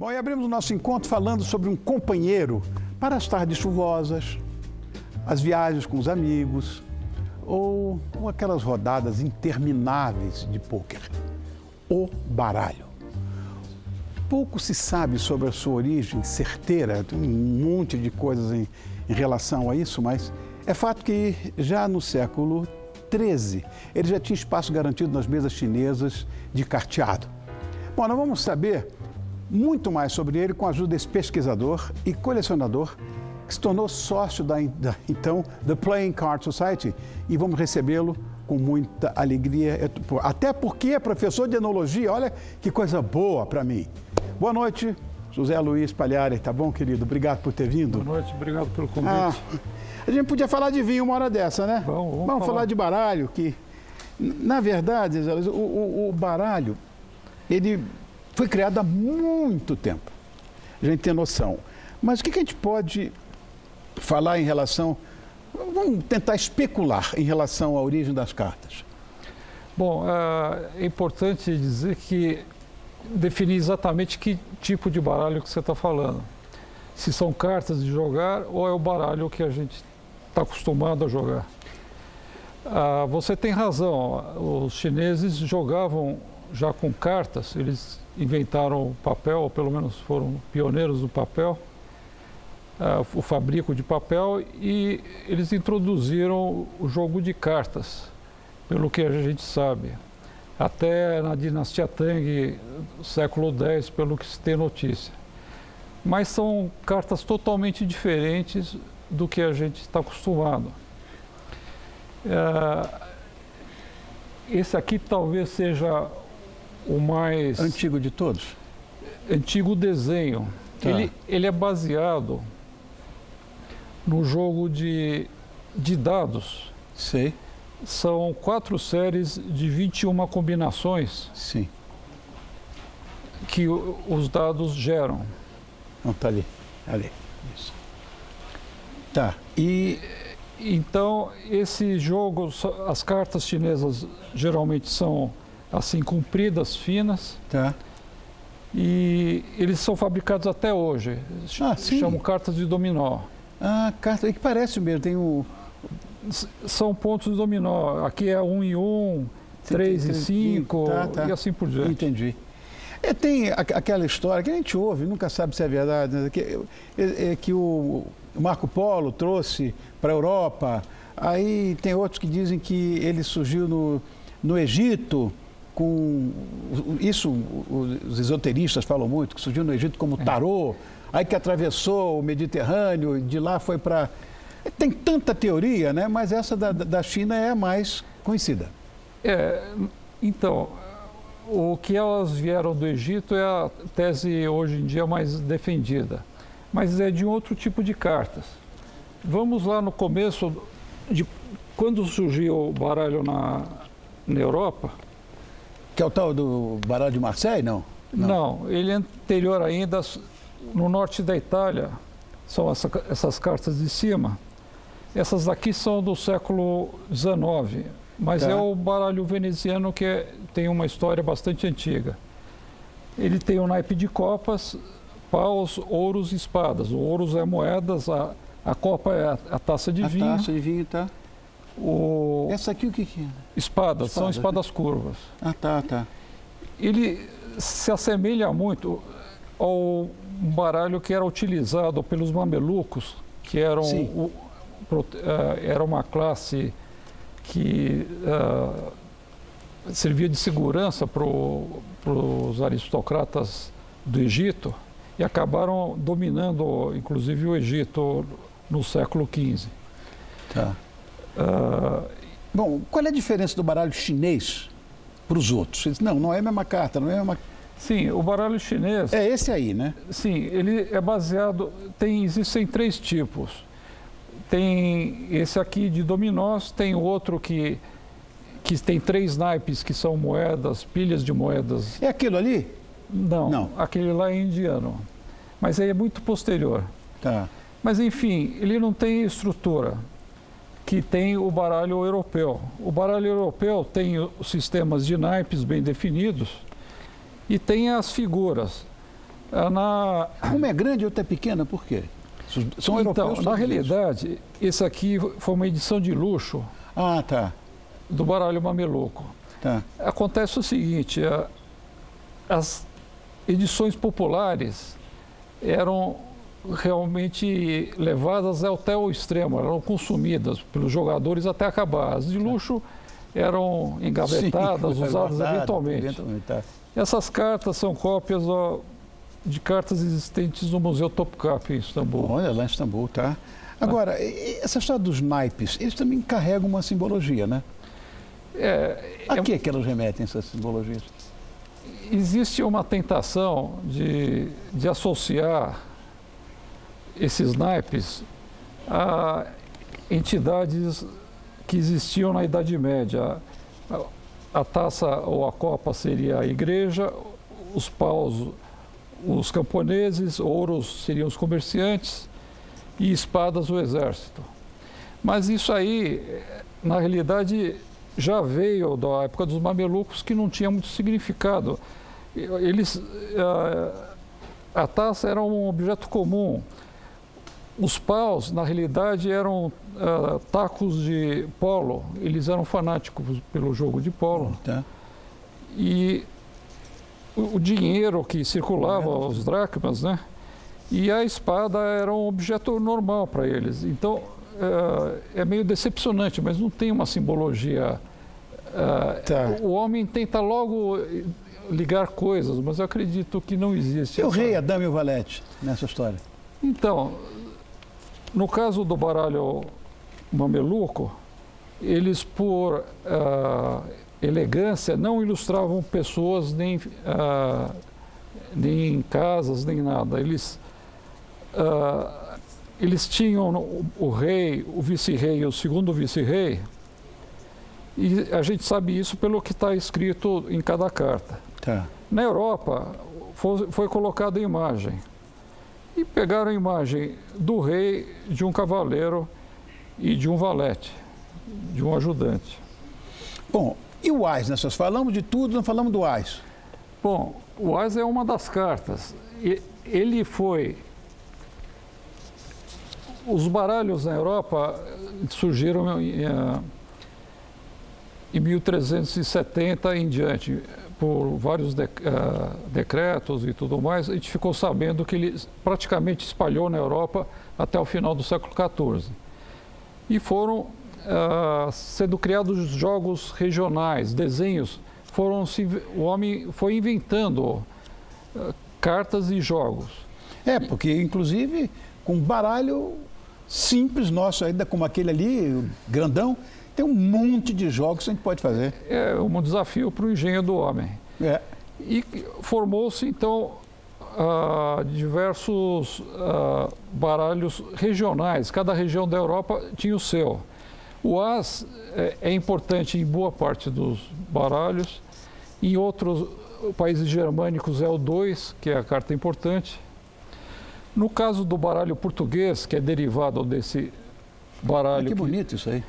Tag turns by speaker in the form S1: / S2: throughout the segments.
S1: Bom, e abrimos o nosso encontro falando sobre um companheiro para as tardes chuvosas, as viagens com os amigos ou aquelas rodadas intermináveis de pôquer, o baralho. Pouco se sabe sobre a sua origem certeira, tem um monte de coisas em relação a isso, mas é fato que já no século XIII ele já tinha espaço garantido nas mesas chinesas de carteado. Bom, nós vamos saber muito mais sobre ele com a ajuda desse pesquisador e colecionador que se tornou sócio da The Playing Card Society, e vamos recebê-lo com muita alegria, até porque é professor de enologia. Olha que coisa boa para mim. Boa noite, José Luiz Pagliari, tá bom, querido? Obrigado por ter vindo.
S2: Boa noite, obrigado pelo convite.
S1: A gente podia falar de vinho uma hora dessa, né? Vamos falar de baralho, que, na verdade, José Luiz, o baralho, ele foi criado há muito tempo, a gente tem noção. Mas o que a gente pode falar em relação, vamos tentar especular em relação à origem das cartas?
S2: Bom, é importante dizer que definir exatamente que tipo de baralho que você está falando. Se são cartas de jogar ou é o baralho que a gente está acostumado a jogar. Você tem razão, os chineses jogavam já com cartas, eles inventaram o papel, ou pelo menos foram pioneiros do papel, o fabrico de papel, e eles introduziram o jogo de cartas, pelo que a gente sabe. Até na dinastia Tang, século X, pelo que se tem notícia. Mas são cartas totalmente diferentes do que a gente está acostumado. Esse aqui talvez seja o mais
S1: antigo de todos?
S2: Antigo desenho. Tá. Ele é baseado no jogo de dados.
S1: Sei.
S2: São 4 séries de 21 combinações.
S1: Sim.
S2: Que os dados geram.
S1: Não, tá ali. Ali. Isso. Tá. E
S2: então, esse jogo, as cartas chinesas geralmente são assim, compridas, finas.
S1: Tá.
S2: E eles são fabricados até hoje. Chamam cartas de dominó.
S1: Carta que parece mesmo, tem o...
S2: São pontos de dominó. Aqui é 1 e 1, 3 e 5, e assim por diante.
S1: Entendi. Tem aquela história que a gente ouve, nunca sabe se é verdade, né? que o Marco Polo trouxe para a Europa. Aí tem outros que dizem que ele surgiu no Egito, com isso os esoteristas falam muito, que surgiu no Egito como tarô, aí que atravessou o Mediterrâneo, de lá foi para... Tem tanta teoria, né? Mas essa da China é a mais conhecida.
S2: Então, o que elas vieram do Egito é a tese hoje em dia mais defendida, mas é de outro tipo de cartas. Vamos lá no começo, de quando surgiu o baralho na Europa.
S1: Que é o tal do baralho de Marseille, não?
S2: Não, ele é anterior ainda, no norte da Itália, são essas cartas de cima. Essas daqui são do século XIX, mas é o baralho veneziano que tem uma história bastante antiga. Ele tem o naipe de copas, paus, ouros e espadas. O ouros é moedas, a copa é a taça de vinho.
S1: A taça de vinho, tá. Essa aqui o que é?
S2: Espadas, são espadas curvas.
S1: Tá.
S2: Ele se assemelha muito ao baralho que era utilizado pelos mamelucos, que eram era uma classe que servia de segurança para os aristocratas do Egito e acabaram dominando, inclusive, o Egito no século XV.
S1: Tá. Bom, qual é a diferença do baralho chinês para os outros? Não é a mesma carta, não é a mesma...
S2: Sim, o baralho chinês...
S1: É esse aí, né?
S2: Sim, ele é baseado... Existem 3 tipos. Tem esse aqui de dominós, tem outro que tem 3 naipes, que são moedas, pilhas de moedas.
S1: É aquilo ali?
S2: Não. Aquele lá é indiano. Mas aí é muito posterior.
S1: Tá.
S2: Mas, enfim, ele não tem estrutura que tem o baralho europeu. O baralho europeu tem os sistemas de naipes bem definidos e tem as figuras.
S1: Uma é grande e outra é pequena, por quê? São europeus.
S2: Então, na realidade, esse aqui foi uma edição de luxo
S1: Ah, tá.
S2: do baralho mameluco.
S1: Tá.
S2: Acontece o seguinte, as edições populares eram realmente levadas até o extremo, eram consumidas pelos jogadores até acabar. As de luxo eram engavetadas,
S1: Sim,
S2: usadas
S1: guardado,
S2: eventualmente.
S1: tá.
S2: Essas cartas são cópias de cartas existentes no Museu Topkapi, em Istambul.
S1: Olha, lá em Istambul, tá? Agora, essa história dos naipes, eles também carregam uma simbologia, né? A que elas remetem, essas simbologias?
S2: Existe uma tentação de associar esses naipes a entidades que existiam na Idade Média. A taça ou a copa seria a igreja, os paus, os camponeses, ouros seriam os comerciantes e espadas o exército. Mas isso aí, na realidade, já veio da época dos mamelucos, que não tinha muito significado. A taça era um objeto comum. Os paus, na realidade, eram tacos de polo. Eles eram fanáticos pelo jogo de polo.
S1: Tá.
S2: E o dinheiro que circulava, os dracmas, né? E a espada era um objeto normal para eles. Então, é meio decepcionante, mas não tem uma simbologia.
S1: Tá.
S2: O homem tenta logo ligar coisas, mas eu acredito que não existe.
S1: E o rei, a dama e o valete nessa história?
S2: Então, no caso do baralho mameluco, eles, por elegância, não ilustravam pessoas nem casas, nem nada. Eles tinham o rei, o vice-rei e o segundo vice-rei, e a gente sabe isso pelo que está escrito em cada carta.
S1: Tá.
S2: Na Europa, foi colocada a imagem. E pegaram a imagem do rei, de um cavaleiro e de um valete, de um ajudante.
S1: Bom, e o ás? Nós falamos de tudo, não falamos do ás.
S2: Bom, o ás é uma das cartas. Ele foi... Os baralhos na Europa surgiram em 1370 em diante, por vários decretos e tudo mais. A gente ficou sabendo que ele praticamente espalhou na Europa até o final do século XIV. E foram sendo criados jogos regionais, desenhos. O homem foi inventando cartas e jogos.
S1: Porque, inclusive, com um baralho simples nosso, ainda como aquele ali, grandão, tem um monte de jogos que a gente pode fazer.
S2: É um desafio para o engenho do homem. E formou-se, então, diversos baralhos regionais. Cada região da Europa tinha o seu. O ás é importante em boa parte dos baralhos. Em outros países germânicos é o 2, que é a carta importante. No caso do baralho português, que é derivado desse baralho...
S1: Que bonito isso aí.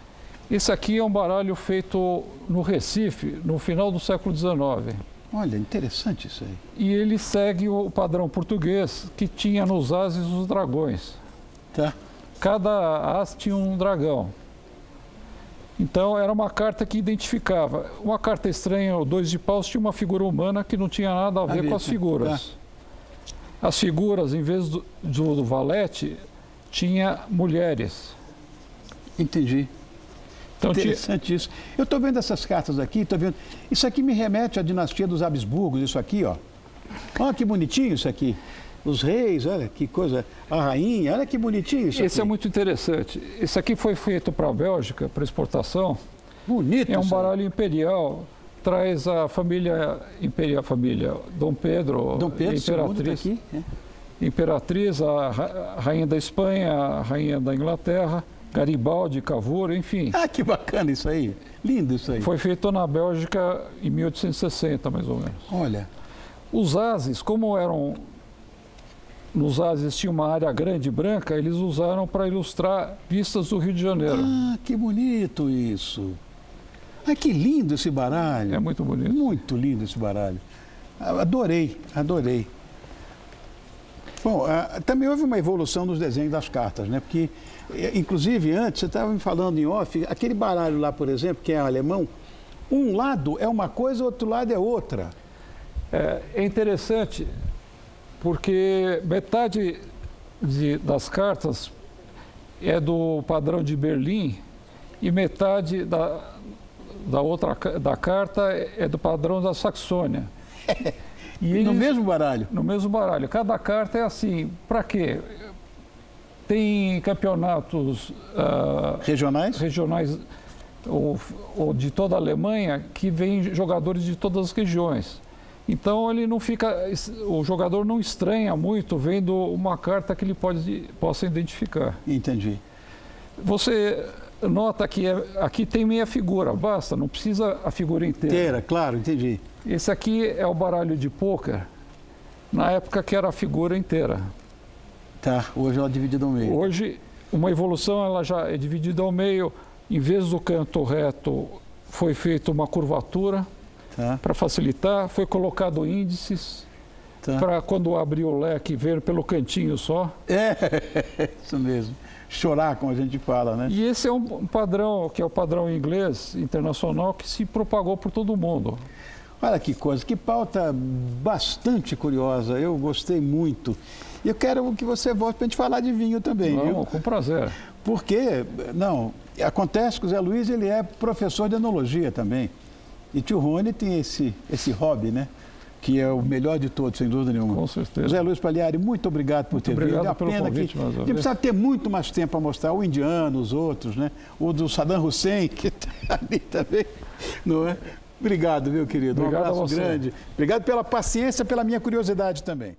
S2: Esse aqui é um baralho feito no Recife, no final do século XIX.
S1: Olha, interessante isso aí.
S2: E ele segue o padrão português, que tinha nos ases os dragões.
S1: Tá.
S2: Cada as tinha um dragão. Então, era uma carta que identificava. Uma carta estranha, o 2 de paus, tinha uma figura humana que não tinha nada a ver com as figuras. As figuras, em vez do valete, tinha mulheres.
S1: Entendi.
S2: Então,
S1: interessante isso. Eu estou vendo essas cartas aqui, estou vendo. Isso aqui me remete à dinastia dos Habsburgos, isso aqui, ó. Olha que bonitinho isso aqui. Os reis, olha que coisa. A rainha, olha que bonitinho isso aqui.
S2: Esse é muito interessante. Esse aqui foi feito para a Bélgica, para exportação.
S1: Bonito.
S2: É um baralho imperial. Traz a família imperial, Dom Pedro, Imperatriz.
S1: Tá aqui,
S2: Imperatriz, a rainha da Espanha, a rainha da Inglaterra, Garibaldi, Cavour, enfim.
S1: Ah, que bacana isso aí. Lindo isso aí.
S2: Foi feito na Bélgica em 1860, mais ou menos.
S1: Olha.
S2: Os ases, como eram... Nos ases tinha uma área grande branca, eles usaram para ilustrar vistas do Rio de Janeiro.
S1: Ah, que bonito isso. Ah, que lindo esse baralho.
S2: É muito bonito.
S1: Muito lindo esse baralho. Adorei, adorei. Bom, também houve uma evolução nos desenhos das cartas, né? Porque, inclusive, antes, você estava me falando em off, aquele baralho lá, por exemplo, que é alemão, um lado é uma coisa, o outro lado é outra.
S2: É interessante porque metade das cartas é do padrão de Berlim e metade da carta é do padrão da Saxônia. E
S1: no mesmo baralho?
S2: No mesmo baralho. Cada carta é assim. Para quê? Tem campeonatos regionais ou de toda a Alemanha que vêm jogadores de todas as regiões. Então ele não fica, o jogador não estranha muito vendo uma carta que ele possa identificar.
S1: Entendi.
S2: Você nota que aqui tem meia figura, basta, não precisa a figura inteira.
S1: Inteira, claro, entendi.
S2: Esse aqui é o baralho de pôquer, na época que era a figura inteira.
S1: Tá, hoje ela é dividida ao meio.
S2: Hoje, uma evolução, ela já é dividida ao meio. Em vez do canto reto, foi feita uma curvatura. Tá. Para facilitar, foi colocado índices, tá, para quando abrir o leque, ver pelo cantinho só.
S1: Isso mesmo. Chorar, como a gente fala, né?
S2: E esse é um padrão, que é o padrão inglês internacional, que se propagou por todo o mundo.
S1: Olha que coisa, que pauta bastante curiosa, eu gostei muito. E eu quero que você volte para a gente falar de vinho também,
S2: Não,
S1: viu?
S2: Com prazer.
S1: Porque, acontece que o Zé Luiz, ele é professor de enologia também. E tio Rony tem esse hobby, né? Que é o melhor de todos, sem dúvida nenhuma.
S2: Com certeza.
S1: José Luiz Pagliari, muito obrigado por ter vindo.
S2: É uma pena
S1: que a gente precisa ter muito mais tempo para mostrar o indiano, os outros, né? O do Saddam Hussein, que está ali também, não é? Obrigado, meu querido.
S2: Obrigado,
S1: um abraço grande. Obrigado pela paciência, pela minha curiosidade também.